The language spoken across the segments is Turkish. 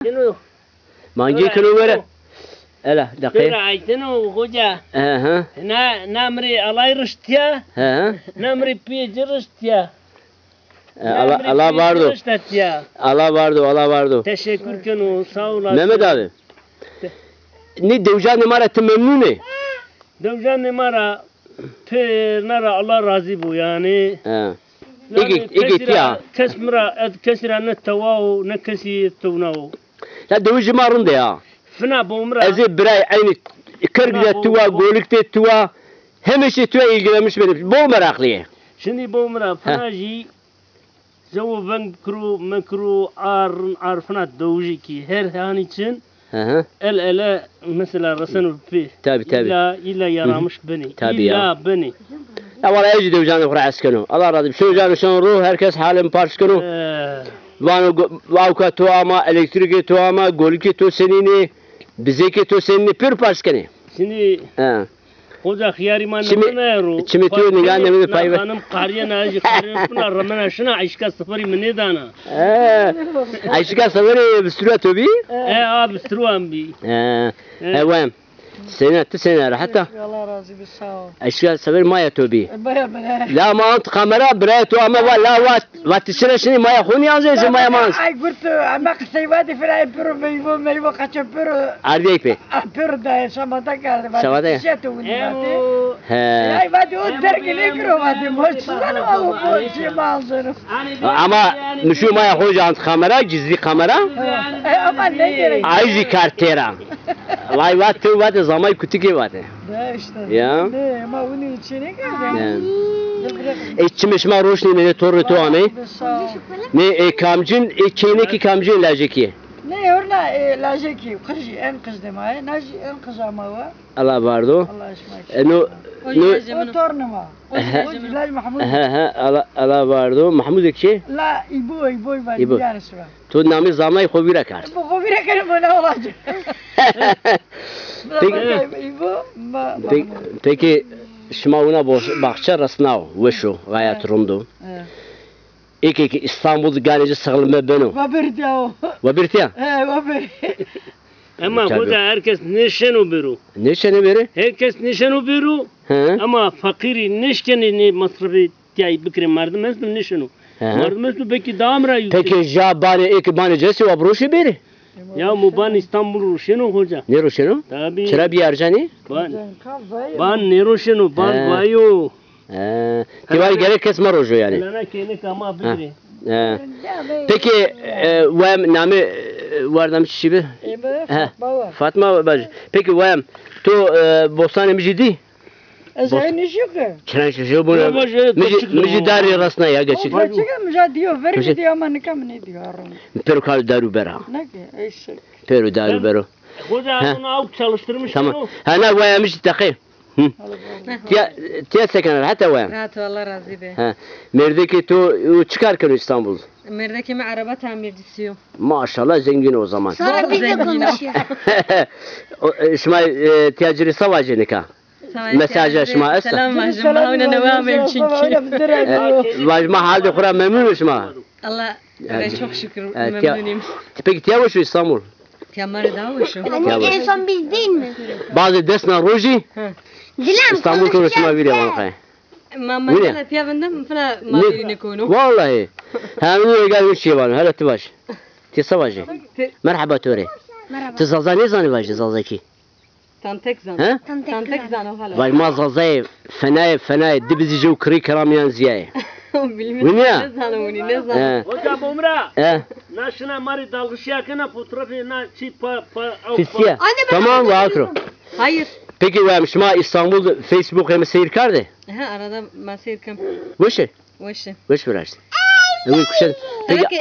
عيتنو مانجي كنو ورا الا دقيقة عيتنو خوجا ها نامري الله يرشتيا ها نامري بيج رشتيا Allah vardı. Allah vardı. Teşekkür kenu sağ olasın. Mehmet abi. Ne devcan numara memnun ne? Devcan numara per nara Allah razı bu yani. Ha. İki ya. Kesira ne tavav ne kesi tavnav. Ya devcan marun de ya. Fına bomra. Ezi biray aynı kırgıda tuva, golikte tuva. Hemeşe tuva ilgilenmiş benim. Bol meraklıya. Şimdi bomra fına ji جو مكرو عارفنا دوجي كي هر هاني تشن ال مثلا رسنو فيه تابي إلا يرامش بني تابي إلا بني والله يجي دوجان أخرى عسكنو الله راضي شو جانو شون روح هركس حالهم بارسكنو واوكا تو أما إلكتريكي تو أما غولكي تو سنيني بزيكي تو سنيني بير بارسكني سني Hoca khiyari man nero. Kimi tu nigan ne mi payve. Hanım qariya naji qariya puna ramana şuna aşka safari mene dana. Aşka safari bistru tobi? Abi bistru ambi. Wem. سنة حتى الله راضي بالصاو أشياء سبيل ما يتوبي بلا لا ما أنت كاميرا بريتو أما لا وات تشرشني ما يخوني عزيز ما يمانس أي قلت أما قصي وادي في العين برو ميبو قاتش برو عردي بي برو ده شما تكار شواده شاتو ها أي وادي ودرك نكرو وادي مش سنو أو شيء ما أنظر أما مشو ما يخوج عند كاميرا جزء كاميرا أما نيجي عايزي كارتيرا واي وات زمان كتير وات ده işte ya ama onun içine girdi İçmiş ma roşni ne torre to ame ne kamcın çeyneki kamcın lajeki ne orna lajeki kız en kız demay naji en kız ama var Allah vardı Allah aşkına no tornama o Laj Mahmud Allah vardı Mahmud ekşi la ibo var yani sıra tu namı zamay khobira kar bu khobira kar bana olacak peki şuma ona bahçe rasnav veşo gayet rumdu iki İstanbul ganeci sağlama beno vabirtiya vabir ama hoca herkes neşenu beru beri herkes neşenu beru ama fakiri neşkeni masrafı tiyay bikre mardım meslu neşenu mardım meslu peki damra yüksek peki jabani iki bani cesi vabroşi beri Ya muban İstanbul Ruşenu hoca. Ne Ruşenu? Tabii. Çıra bir yarcani? Ban ne Ruşenu? Ban bayo. Tivar gerek kesme rojo yani. Lana kene kama biri. Peki vem nami vardam şibi? Fatma bacı. Peki vem tu bostane micidi? Ezayın iş yok ki. Çıran şu bunu. Micidari rasna ya geçik. O geçik mi diyor? Verir diyor ama ne diyor? Peru kal daru bera. Ne ki? Eşek. Peru daru bera. Hoca onu avuk çalıştırmış. Tamam. Hana vem micid dakik. Tiya sekener hatta vem. Rahat Allah razı be. Merdeki tu çıkarken İstanbul. Merdeki mi araba tamircisi. Maşallah zengin o zaman. Sonra bizle konuşuyor. İsmail tiyaciri savacı nikah. مساجة اسمها أسا سلام مجمع هنا نوام يمكنك مجمع هذا قرآن ممنون اسمها الله çok şükür memnunum. Peki tiyavu şu İstanbul? Tiyamları daha şu. En son biz değil mi? Bazı desna roji İstanbul konuşma bir yalan kay. Mama أنا تيابندم فلا ما يكونوا. والله هم يقال وش يبان هلا تباش تسواجي مرحبا توري تزلزاني زاني باش تزلزاكي تانتك زان ها تانتك زان وهلا باي ما زلزاي فناي دبزي جو كري كراميان زياي وينيا نزانوني نزان Hoca bumra naşına mari dalgışya kana fotoğrafı na çipa Fisiye tamam vakro hayır peki ve şuma İstanbul Facebook hem seyir kardı ha arada ma seyir kam وش براش أقول كشل تجي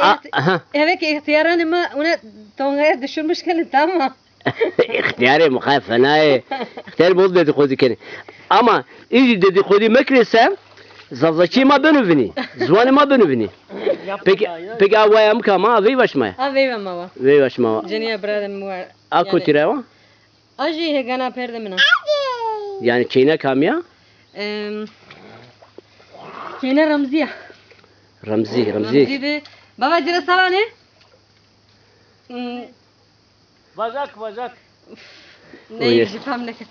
هيك اختيارنا ما أنا تونغير دشوا المشكلة تمام اختياري مخالف فناي اختيار بود dedi خودی کنی اما ایدی dedi خودی مکرسم زلزله‌چی ما بنوینی زوانی ما بنوینی peki avayam kama vey başmaya avey mama vey başmaya jeniya bradem var ako tirava aji he gana perde mina yani çeyne kamya çeyne ramziya Ramzi de baba jira savane Vajak. Ne yiyeceğim ne kadar.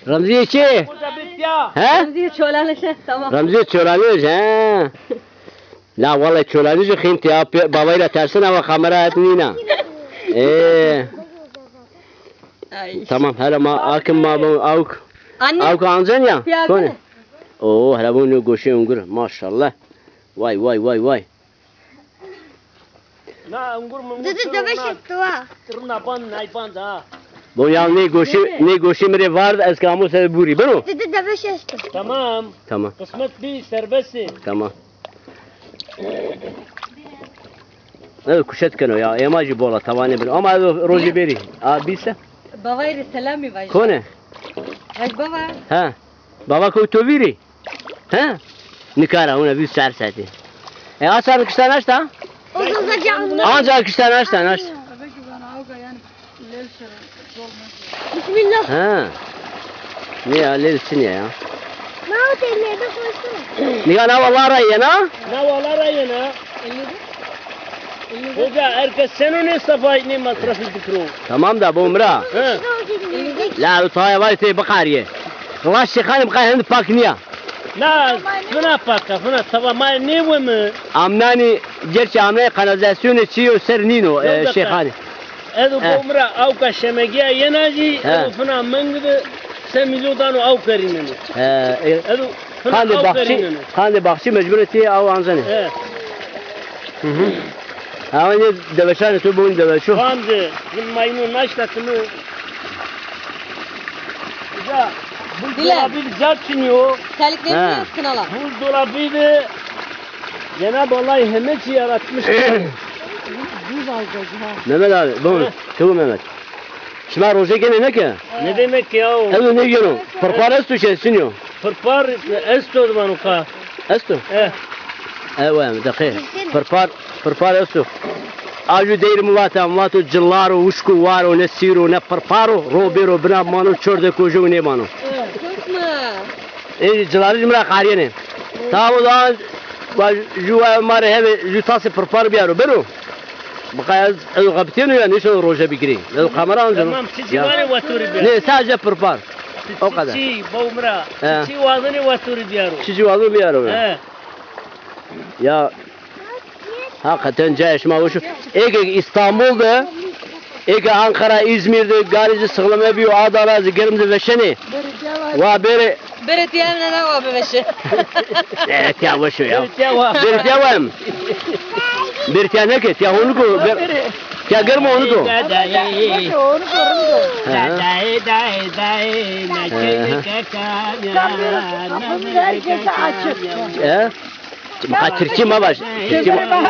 Ramziye çi? Burada bit ya. He? Ramziye çoğalanışa tamam. Ramziye çoğalanıyor he. La vallahi çoğalanıyor xint ya babayla tersine ama kamera etmeyina. Ay. Tamam hele ma akım ma bu avuk. Anne. Avuk ancan ya. Ya, Kone. anne. Oo hele bunu goşe ungur maşallah. Vay. Na ungur mu? Dede de beş etti va. Tırna ban naypan da. Bu ya ne goşe mire var eskamu se buri bano. Dede de beş etti. Tamam. Tamam. Kısmet bir serbestsi. Tamam. Evet kuşet kano ya emacı bola tavane bir ama roji beri. Abise. Babayla selamı var. Kone? Vaj baba. Ha. Baba koy to viri. Ha? Nikara ona bir serseti. Asar kıştan açta? O da zacağım. Ancak kıştan açta. Bismillah. Ha. Ne ya lelsin ya. Ne o tellerde koysana. Nikara vallahi yana. Ne valara yana. Hoca herkes sen ne safayı ne masrafı dikro. Tamam da bu umra. He. La utaya var te bakariye. Kılaş şekanım kayın pakniya. Na fına paka fına sabah may ne bu mu? Amnani gerçi amnaya kanalizasyonu çiyo sernino şekani. Edu bomra avka şemegiya yenaji edu fına mangdı sen milyodan av karinini. Edu fına av karinini. Kandi bakçı mecburiyeti av anzani. He. Ama ne deveşane tu bugün deveşu. Kandi maymun naşlatını. Ya bu Dile. dolabı zat çiniyor. Terliklerini Ha. mi kınalar? Bu dolabıydı. Cenab-ı Allah hemet yaratmış. Mehmet abi bu şu Mehmet. Şuna roje gene ne ki? Ne demek ya o? Edo ne geno? Perpares tu şey sinyo. Pırpar esto manuka. Esto. Eh. Evet dakika. Perpar esto. Aju deyir muvato cillaro uşku varo ne siro ne perparo robero bina mano çorde koju ne mano. Korkma. Cillaro jimra qariyene. Tamam o zaman juva mare heve jutası perpar biyaro bero. Bakaya edo kapiteno ya nişo roje bikri. Edo kamera anjano. Tamam çiçi var vaturi biyaro. Ne sadece perpar. O kadar. Çiçi bomra. He. Çiçi vazını vaturi biyaro. Çiçi vazo biyaro. He. Ya hakikaten caşma hoşu. Ege İstanbul'da, Ege Ankara, İzmir'de garici sıkılma bir adarazı gerimde veşeni. Va bere. Bere diyemle ne var bebeşi? Evet ya hoşu ya. Evet ya var. Bere ya var mı? Bere ya ne ki? Ya onu ko. Ya görme onu ko. Türkçe mi var?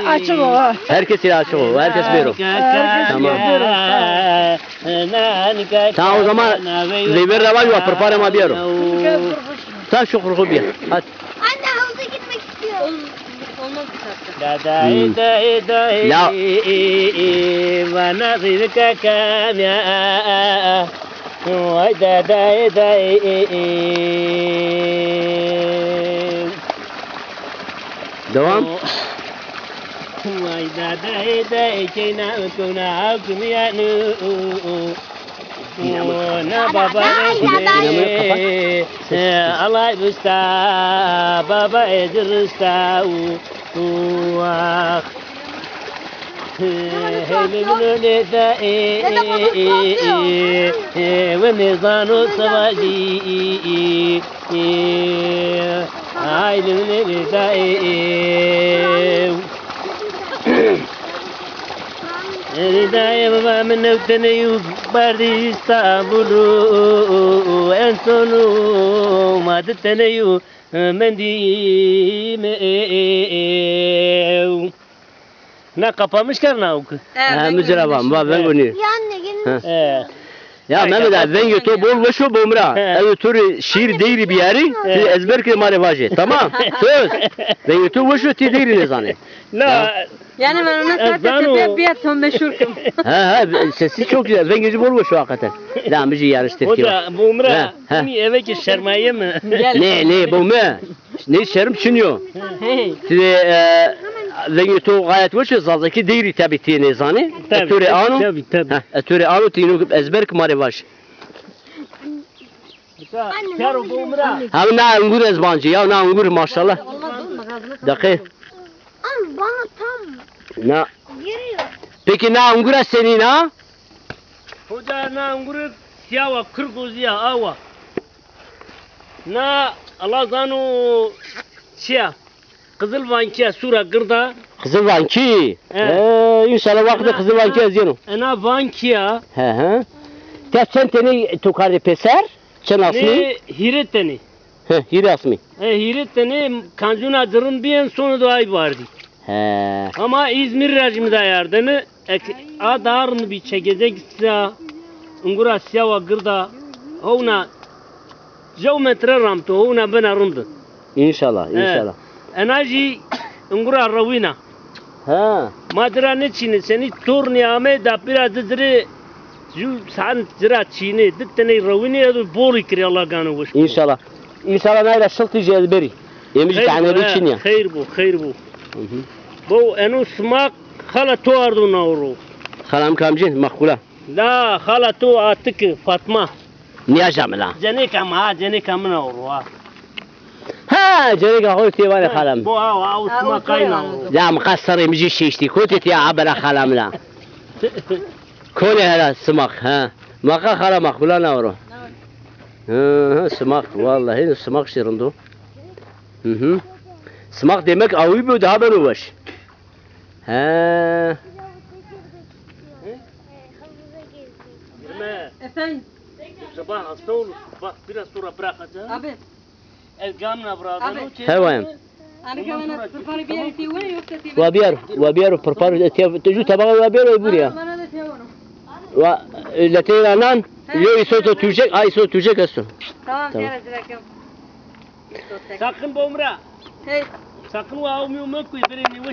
Açık o. Herkes ile açık o. Herkes bir o. Tamam. Tamam o zaman River Raval var. Prepare ma bir o. Tamam şu kurgu bir. Hadi. Anne havuza gitmek istiyor. Olmaz bir saatte. Ya. Bana zirka kamya. Vay da da. Devam. Vay da kena kuna kumya nu. Na baba Allah busta baba edrista wa ونظام صباجي عايل رداء بابا من نوتنيو باردي استعبلو انتونو ما تتنيو مندي Ne kapamış karna ok. Müziravam. Ben bunu. Ya anne gelin. Ya Mehmet abi ben YouTube bol ve şu bomra. Evet tür şiir değil bir yeri. Ezber ki mare vaje. Tamam. Söz. Ben YouTube ve şu ti değil ne zanne. La. Yani ben ona zaten bir ton meşhurkum. Ha sesi çok güzel. Ben gece bol ve şu hakikaten. La bizi yarıştır ki. Hoca bu umra ni eve ki sermaye mi? Ne bu mu? Ne şerim çınıyor. Size لنگی تو غایت وش زازکی دیری تبی تینه زانی اتوری آنو tabii. اتوری آنو تینو ازبر کماری باش Karo bu umra. هم نه انگور ازبانجی یا نه انگور ماشاءالله دقیق Ama bana tam نه giriyor. peki ne انگور سنی نه Hoca na umru siyava kırgoziya ava. Na Allah zanu şia. Kızılvankiya sura gırda. Kızılvanki inşallah vakti Kızılvanki yazıyorum Ana vankiya. he Sen teni tukardı peser çen asmi Ne hireteni. Hiri asmi Hireteni kanjuna dırın biyen sonu da ay vardı. he Ama İzmir rejimde yardımı adarını bir çekecekse ungura siyava gırda ona geometre ramto ona ben arındı. İnşallah inşallah Enerji ungura ravina. ha Madra ne çini seni turni ame da biraz diri ju san zira çini dittene ravini ya bori kri Allah ganı hoş. İnşallah neyle şıltı cezberi yemiş tane için ya Hayır bu. Bu enu smak hala to ardu nauru. Halam kamcin makbula La hala to atık Fatma. niye camla Cene kam nauru ha. ha جريك اخوي تيواني خلم Bu ha smak kayna. لا مقصر يمجي شيشتي كوتي يا عبر خلم لا كوني هلا سمك ها مقا خلا مقبولا نورو سمك والله هنا سمك شيرندو سمك demek avi bu daha ben uğraş ha Efendim Sabah hasta olur. Bak biraz sonra bırakacağım. abi. Elgamla bırakacağım. هوايم Ana kavana tırpanı bir yere tiyo yoksa tiyo. وابيرو بربارو تجو تبغى وابيرو يبوريا Bana da tiyo. ولتينا يو يسوتو توجك اي صوت توجك اسو Tamam Tamam. seyret bırakıyorum. Sakın bomra. Hey. Sakın o avmıyor mu kuy birini